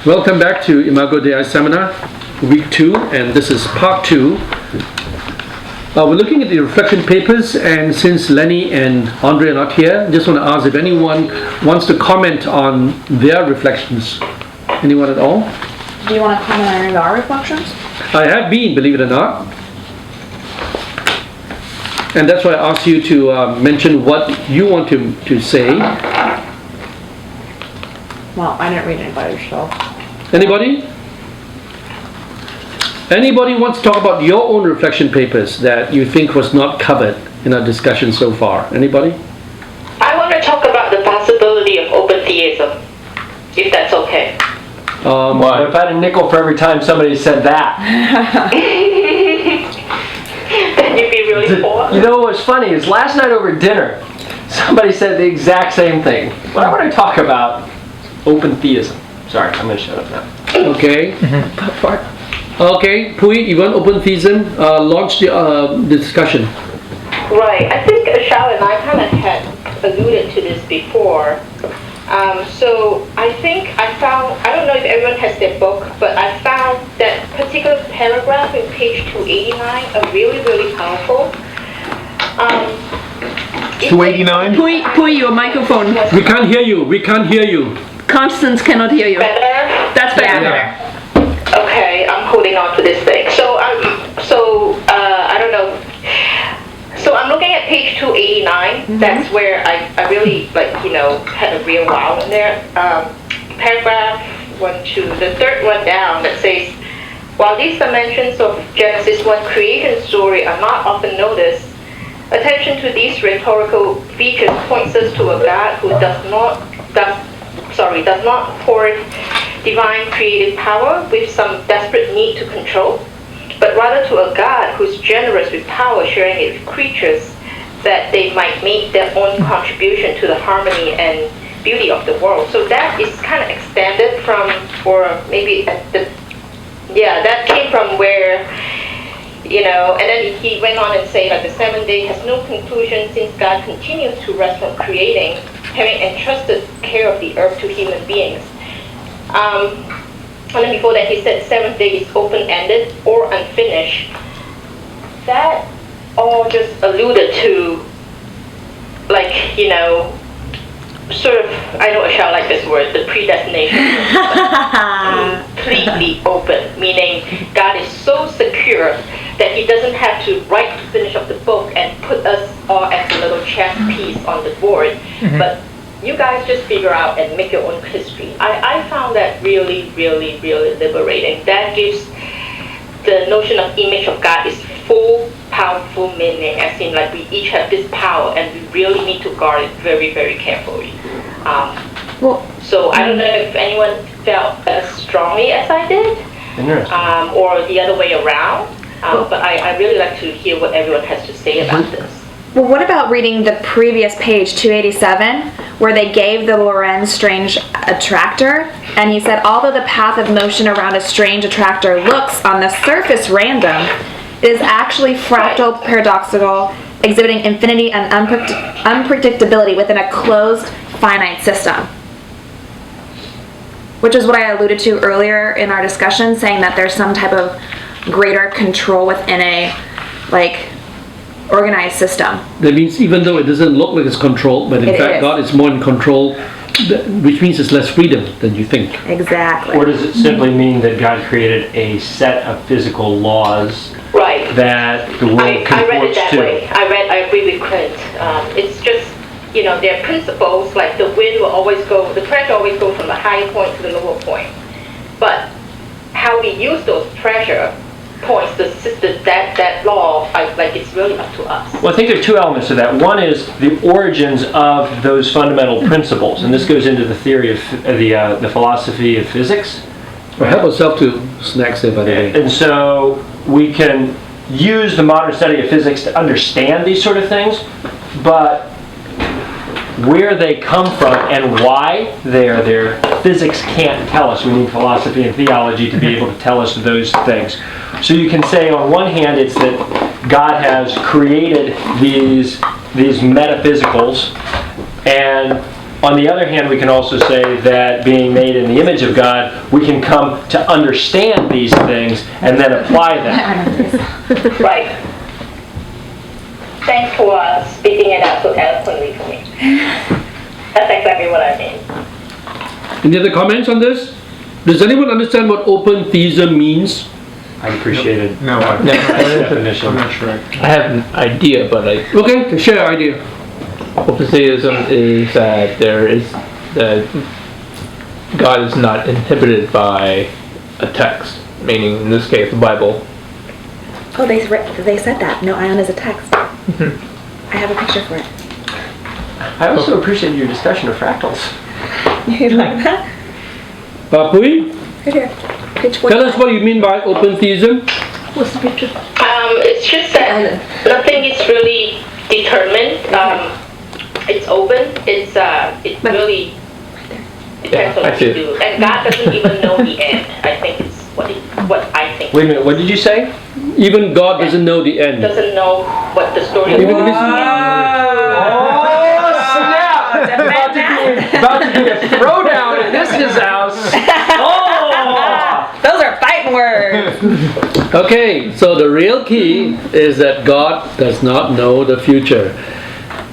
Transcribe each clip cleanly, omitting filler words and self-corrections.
Welcome back to Imago Dei Seminar, week 2, and this is part 2. We're looking at the reflection papers, and since Lenny and Andre are not here, I just want to ask if anyone wants to comment on their reflections. Anyone at all? Do you want to comment on any of our reflections? I have been, believe it or not. And that's why I asked you to mention what you want to say. Well, I didn't read anybody's, so. Anybody? Anybody wants to talk about your own reflection papers that you think was not covered in our discussion so far? Anybody? I want to talk about the possibility of open theism, if that's okay. Well, if I had a nickel for every time somebody said that. Then you'd be really poor. You know what's funny is last night over dinner, somebody said the exact same thing. But I want to talk about open theism. Sorry, I'm going to shut up now. Okay. Okay, Pui, you want open theism? Launch the discussion. Right. I think Ashal and I kind of had alluded to this before. So I think I found, I don't know if everyone has their book, but I found that particular paragraph in page 289 really, really powerful. 289? Pui, your microphone. We can't hear you. We can't hear you. Constance cannot hear you. Better? That's better. Yeah. Okay, I'm holding on to this thing. So I don't know. So I'm looking at page 289. Mm-hmm. That's where I really had a real wow in there. Paragraph 1, 2, the third one down that says, while these dimensions of Genesis 1 creation story are not often noticed, attention to these rhetorical features points us to a God who does not hoard divine creative power with some desperate need to control, but rather to a God who's generous with power, sharing it with creatures that they might make their own contribution to the harmony and beauty of the world. So that is kind of extended from, or maybe that came from where, and then he went on and said that the seventh day has no conclusion since God continues to rest from creating, having entrusted care of the earth to human beings. And then before that he said seventh day is open-ended or unfinished. That all just alluded to, sort of, I know I shall like this word, the predestination. Completely open, meaning God is so secure that he doesn't have to write to finish up the book and put us all as a little chess piece on the board. Mm-hmm. But you guys just figure out and make your own history. I found that really, really, really liberating. That gives the notion of image of God is full, powerful meaning, as in like we each have this power and we really need to guard it very, very carefully. So I don't know if anyone felt as strongly as I did, or the other way around, but I really like to hear what everyone has to say about this. Well, what about reading the previous page, 287, where they gave the Lorentz strange attractor, and he said, although the path of motion around a strange attractor looks on the surface random, it is actually fractal, paradoxical, exhibiting infinity and unpredictability within a closed, finite system. Which is what I alluded to earlier in our discussion, saying that there's some type of greater control within a, organized system. That means even though it doesn't look like it's controlled, but in fact God is more in control, which means it's less freedom than you think. Exactly. Or does it simply mean that God created a set of physical laws that the world conforms to? I read it that way. I agree with Clint. It's just, there are principles, like the wind will always go, the pressure always goes from the high point to the lower point. But how we use those pressure points, that law, it's really up to us. Well, I think there are two elements to that. One is the origins of those fundamental principles, and this goes into the theory of the philosophy of physics. Well, help yourself to snacks there, by the way. And so we can use the modern study of physics to understand these sort of things, but where they come from and why they are there, physics can't tell us. We need philosophy and theology to be able to tell us those things. So you can say on one hand it's that God has created these metaphysicals, and On the other hand, we can also say that being made in the image of God, we can come to understand these things and then apply them. Right. Thanks for speaking it out so eloquently for me. That's exactly what I mean. Any other comments on this? Does anyone understand what open theism means? I appreciated No, definition. I'm not sure. I have an idea, but Okay, share your idea. open theism is that that God is not inhibited by a text, meaning in this case the Bible. Oh, they said that. No ion is a text. I have a picture for it. I also appreciate your discussion of fractals. You like that? Pui, Right here. Page 45. tell us what you mean by open theism. What's the picture? It's just that nothing is really determined. It's open. It really depends on I what see. you do. And God doesn't even know the end. I think it's what I think. Wait a minute, what did you say? Even God doesn't know the end. Doesn't know what the story Even is. this- Oh, snap! About to be a throwdown in this his house. Oh! Those are fighting words. Okay, so the real key is that God does not know the future.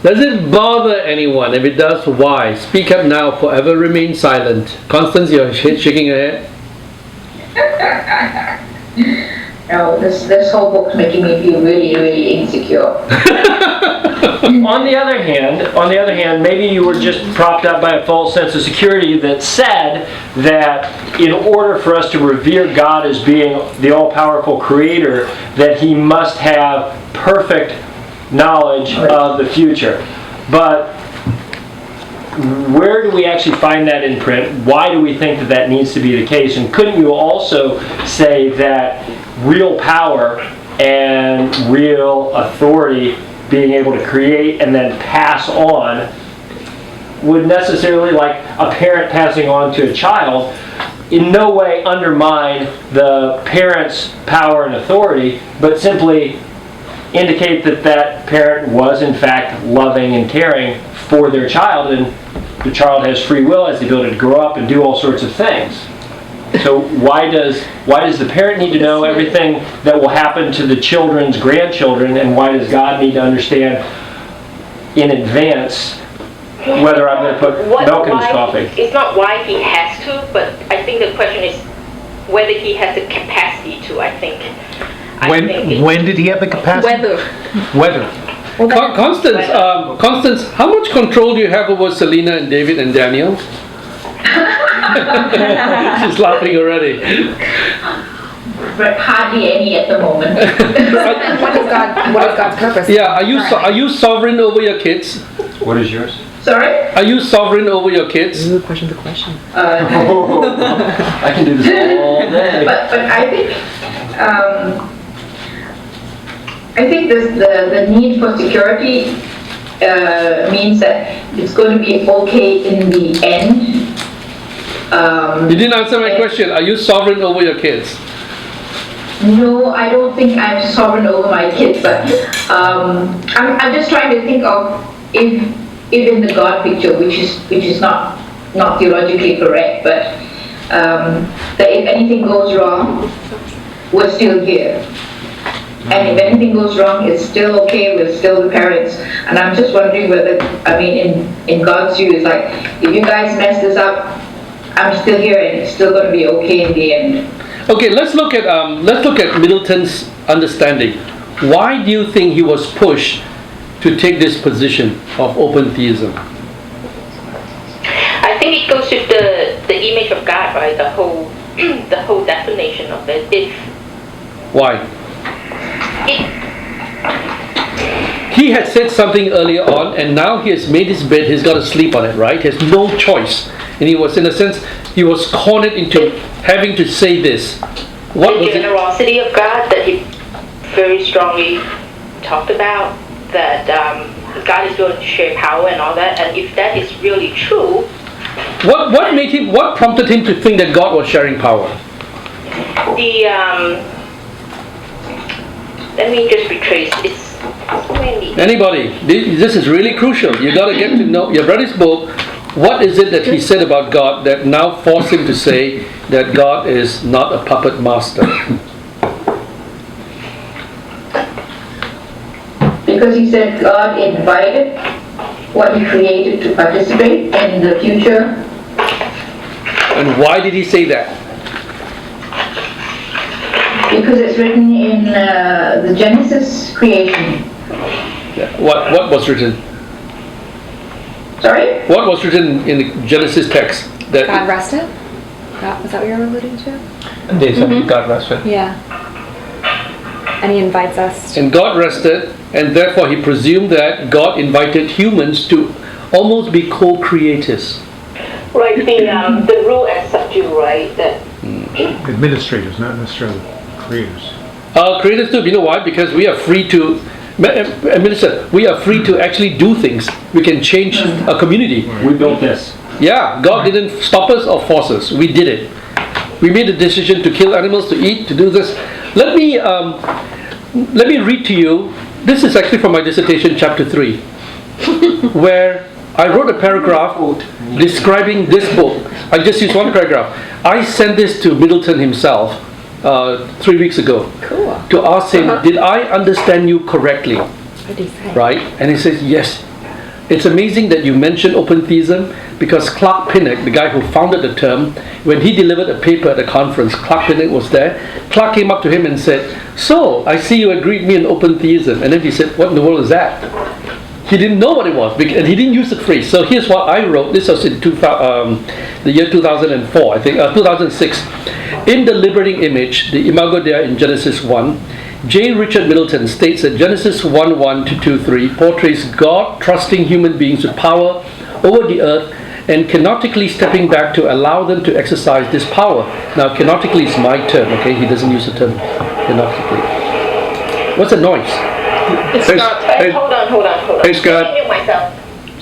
Does it bother anyone? If it does, why? Speak up now, forever remain silent. Constance, you're shaking your head. No, this whole book's making me feel really, really insecure. On the other hand, maybe you were just propped up by a false sense of security that said that in order for us to revere God as being the all-powerful creator, that he must have perfect knowledge of the future. But where do we actually find that in print? Why do we think that that needs to be the case? And couldn't you also say that real power and real authority, being able to create and then pass on, would necessarily, like a parent passing on to a child, in no way undermine the parent's power and authority, but simply indicate that that parent was in fact loving and caring for their child, and the child has free will, has the ability to grow up and do all sorts of things. So why does the parent need to know everything that will happen to the children's grandchildren, and why does God need to understand in advance whether I'm going to put milk in his coffee? It's not why he has to, but I think the question is whether he has the capacity to. I think When did he have the capacity? Weather. Constance, how much control do you have over Selena and David and Daniel? She's laughing already. But hardly any at the moment. What is God's purpose? Yeah, are you sovereign over your kids? What is yours? Sorry? Are you sovereign over your kids? The question. I can do this all day. But I think the need for security means that it's going to be okay in the end. You didn't answer my question. Are you sovereign over your kids? No, I don't think I'm sovereign over my kids, but I'm just trying to think of if in the God picture, which is not theologically correct, but that if anything goes wrong, we're still here. And if anything goes wrong, it's still okay, we're still the parents. And I'm just wondering whether, in God's view, it's like, if you guys mess this up, I'm still here and it's still going to be okay in the end. Okay, let's look at Middleton's understanding. Why do you think he was pushed to take this position of open theism? I think it goes with the image of God, right? The whole definition of it. Why? He had said something earlier on, and now he has made his bed, he's got to sleep on it, right? He has no choice. And he was, in a sense, he was cornered into having to say this. What the was it? generosity of God that he very strongly talked about, that God is willing to share power and all that, and if that is really true, what prompted him to think that God was sharing power? Let me just retrace. It's so many. Anybody, this is really crucial. You got to get to know. You read his book. What is it that he said about God that now forced him to say that God is not a puppet master? Because he said God invited what he created to participate in the future. And why did he say that? Because it's written in the Genesis creation. What was written? Sorry? What was written in the Genesis text? That God rested? Was that what you were alluding to? They said God rested. Yeah. And he invites us. And God rested, and therefore he presumed that God invited humans to almost be co-creators. Right, the rule and subdue, right? That Administrators, not necessarily creators. Creators too. You know why? Because we are free to administer. We are free to actually do things. We can change a community. We built this. Yeah, God didn't stop us or force us. We did it. We made a decision to kill animals, to eat, to do this. Let me read to you. This is actually from my dissertation, chapter 3, where I wrote a paragraph describing this book. I just used one paragraph. I sent this to Middleton himself 3 weeks ago. Cool. To ask him, did I understand you correctly? What did he say? Right? And he says, yes. It's amazing that you mentioned open theism, because Clark Pinnock, the guy who founded the term, when he delivered a paper at a conference, Clark Pinnock was there. Clark came up to him and said, so, I see you agreed with me in open theism. And then he said, what in the world is that? He didn't know what it was, and he didn't use the phrase. So here's what I wrote. This was in the year 2004, I think, 2006. In the liberating image, the Imago Dei in Genesis 1, J. Richard Middleton states that Genesis 1:1 to 2:3 portrays God trusting human beings with power over the earth and kenotically stepping back to allow them to exercise this power. Now, kenotically is my term, okay? He doesn't use the term kenotically. What's the noise? Hey, hold on. Hey, Scott. Let me mute myself.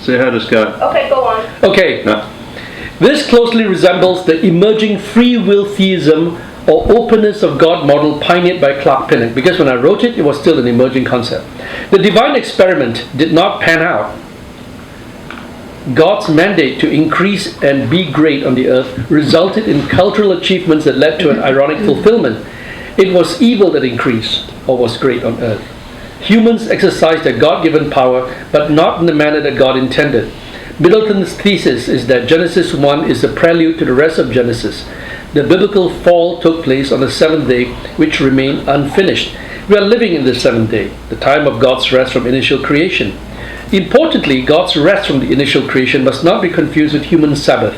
Say hi to Scott. Okay, go on. Okay. No. This closely resembles the emerging free will theism or openness of God model pioneered by Clark Pinnock, because when I wrote it, it was still an emerging concept. The divine experiment did not pan out. God's mandate to increase and be great on the earth resulted in cultural achievements that led to an ironic fulfillment. It was evil that increased or was great on earth. Humans exercised their God-given power, but not in the manner that God intended. Middleton's thesis is that Genesis 1 is a prelude to the rest of Genesis. The biblical fall took place on the seventh day, which remained unfinished. We are living in the seventh day, the time of God's rest from initial creation. Importantly, God's rest from the initial creation must not be confused with human Sabbath.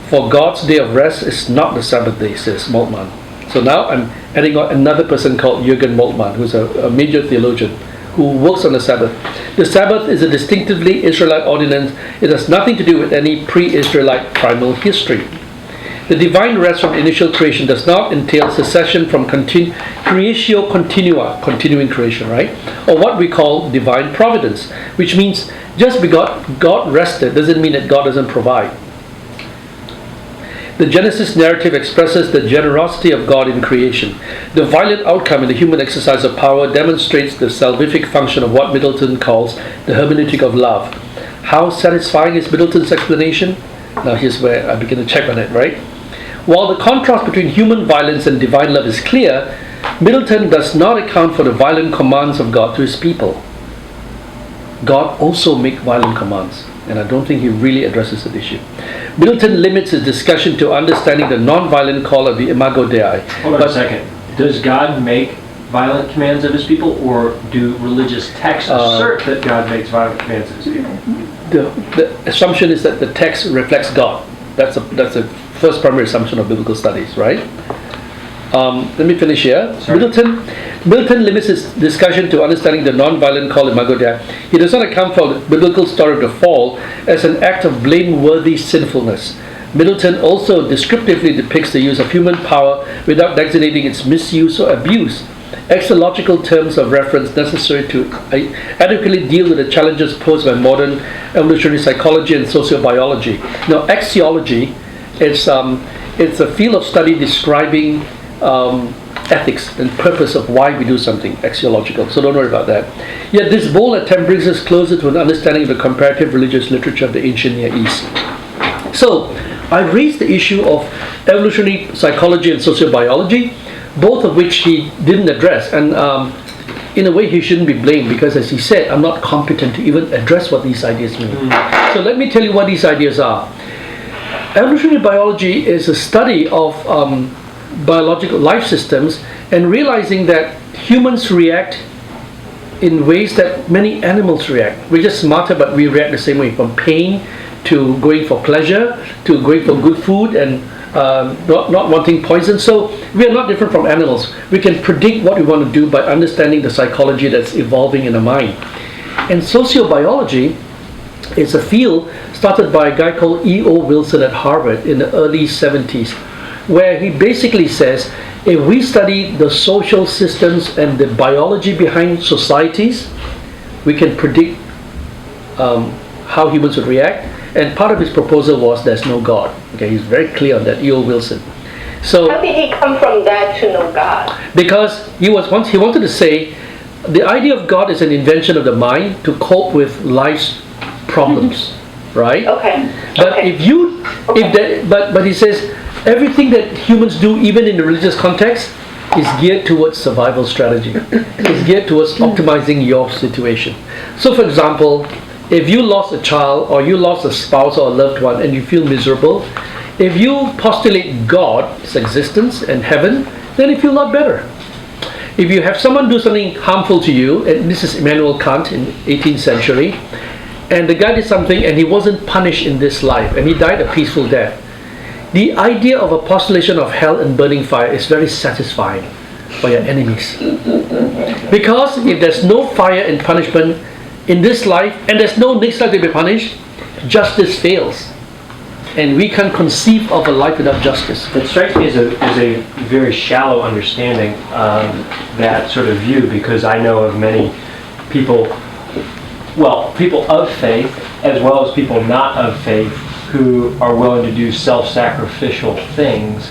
For God's day of rest is not the Sabbath day, says Moltmann. So now I'm adding on another person called Jürgen Moltmann, who's a major theologian who works on the Sabbath. The Sabbath is a distinctively Israelite ordinance. It has nothing to do with any pre-Israelite primal history. The divine rest from initial creation does not entail secession from creatio continua, continuing creation, right? Or what we call divine providence, which means just because God rested doesn't mean that God doesn't provide. The Genesis narrative expresses the generosity of God in creation. The violent outcome in the human exercise of power demonstrates the salvific function of what Middleton calls the hermeneutic of love. How satisfying is Middleton's explanation? Now here's where I begin to check on it, right? While the contrast between human violence and divine love is clear, Middleton does not account for the violent commands of God to his people. God also makes violent commands, and I don't think he really addresses that issue. Middleton limits his discussion to understanding the non-violent call of the Imago Dei. Hold on a second. Does God make violent commands of his people, or do religious texts assert that God makes violent commands of his people? The assumption is that the text reflects God. That's a first primary assumption of biblical studies, right? Let me finish here. Middleton limits his discussion to understanding the non-violent call Imago Dei. He does not account for the biblical story of the fall as an act of blameworthy sinfulness. Middleton also descriptively depicts the use of human power without designating its misuse or abuse. Exological terms of reference necessary to adequately deal with the challenges posed by modern evolutionary psychology and sociobiology. Now, axiology, it's a field of study describing ethics and purpose of why we do something, axiological. So don't worry about that. Yet this bold attempt brings us closer to an understanding of the comparative religious literature of the ancient Near East. So I raised the issue of evolutionary psychology and sociobiology, both of which he didn't address. And in a way, he shouldn't be blamed because, as he said, I'm not competent to even address what these ideas mean. So let me tell you what these ideas are. Evolutionary biology is a study of biological life systems and realizing that humans react in ways that many animals react. We're just smarter, but we react the same way, from pain to going for pleasure to going for good food and not wanting poison. So we are not different from animals. We can predict what we want to do by understanding the psychology that's evolving in the mind. And sociobiology is a field started by a guy called E.O. Wilson at Harvard in the early 70s, where he basically says, if we study the social systems and the biology behind societies, we can predict how humans would react. And part of his proposal was there's no God. Okay, he's very clear on that, E.O. Wilson. So How did he come from that to know God? because he wanted to say the idea of God is an invention of the mind to cope with life's problems, right? Okay. But okay. but he says everything that humans do, even in the religious context, is geared towards survival strategy. Is geared towards optimizing your situation. So, for example, if you lost a child or you lost a spouse or a loved one and you feel miserable, if you postulate God's existence and heaven, then you feel a lot better. If you have someone do something harmful to you, and this is Immanuel Kant in 18th century, and the guy did something and he wasn't punished in this life and he died a peaceful death, the idea of a postulation of hell and burning fire is very satisfying for your enemies. Because if there's no fire and punishment in this life, and there's no next life to be punished, justice fails. And we can't conceive of a life without justice. It strikes me as a very shallow understanding of that sort of view, because I know of many people, well, people of faith as well as people not of faith, who are willing to do self-sacrificial things,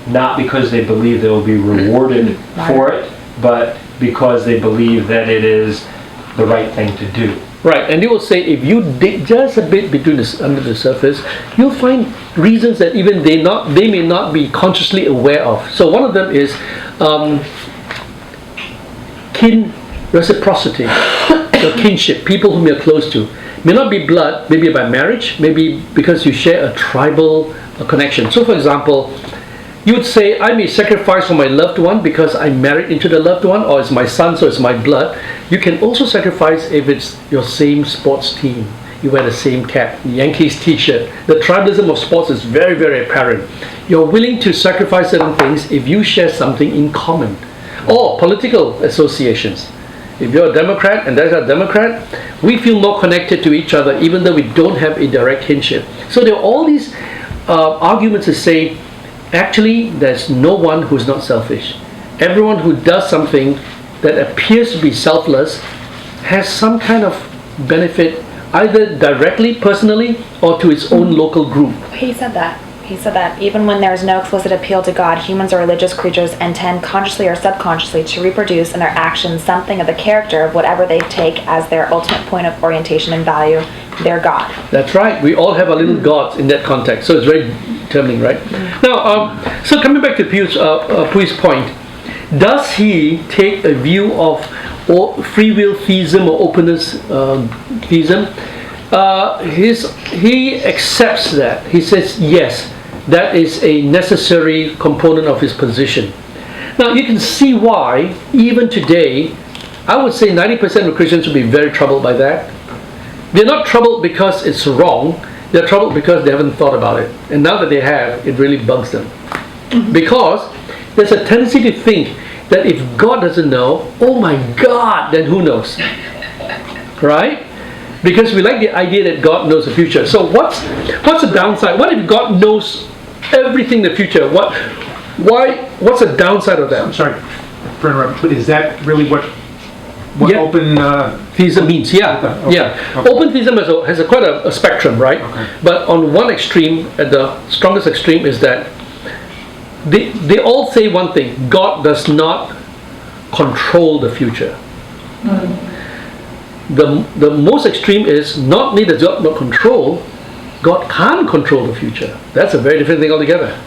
not because they believe they will be rewarded for it, but because they believe that it is the right thing to do. Right, and they will say if you dig just a bit under the surface, you'll find reasons that even they may not be consciously aware of. So one of them is kin reciprocity, or kinship, people whom you're close to. May not be blood, maybe by marriage, maybe because you share a tribal connection. So for example, you would say, I may sacrifice for my loved one because I'm married into the loved one, or it's my son, so it's my blood. You can also sacrifice if it's your same sports team. You wear the same cap, Yankees t-shirt. The tribalism of sports is very, very apparent. You're willing to sacrifice certain things if you share something in common. Or political associations. If you're a Democrat and there's a Democrat, we feel more connected to each other even though we don't have a direct kinship. So there are all these arguments to say, actually, there's no one who's not selfish. Everyone who does something that appears to be selfless has some kind of benefit, either directly, personally, or to its own local group. He said that. He said that even when there is no explicit appeal to God, humans are religious creatures and tend consciously or subconsciously to reproduce in their actions something of the character of whatever they take as their ultimate point of orientation and value, their God. That's right. We all have our little gods in that context. So it's very determining, right? Now, so coming back to Pui's point, does he take a view of free will theism or openness theism? He accepts that. He says, yes, that is a necessary component of his position. Now, you can see why, even today, I would say 90% of Christians would be very troubled by that. They're not troubled because it's wrong. They're troubled because they haven't thought about it. And now that they have, it really bugs them. Because there's a tendency to think that if God doesn't know, oh my God, then who knows? Right? Because we like the idea that God knows the future. So what's the downside? What if God knows everything in the future? What's the downside of that? I'm sorry for interrupting, but is that really what open theism means? Yeah, okay. yeah. Okay. Open theism has quite a spectrum, right? Okay. But on one extreme, at the strongest extreme, is that they all say one thing: God does not control the future. The most extreme is not only does God not control, God can't control the future. That's a very different thing altogether.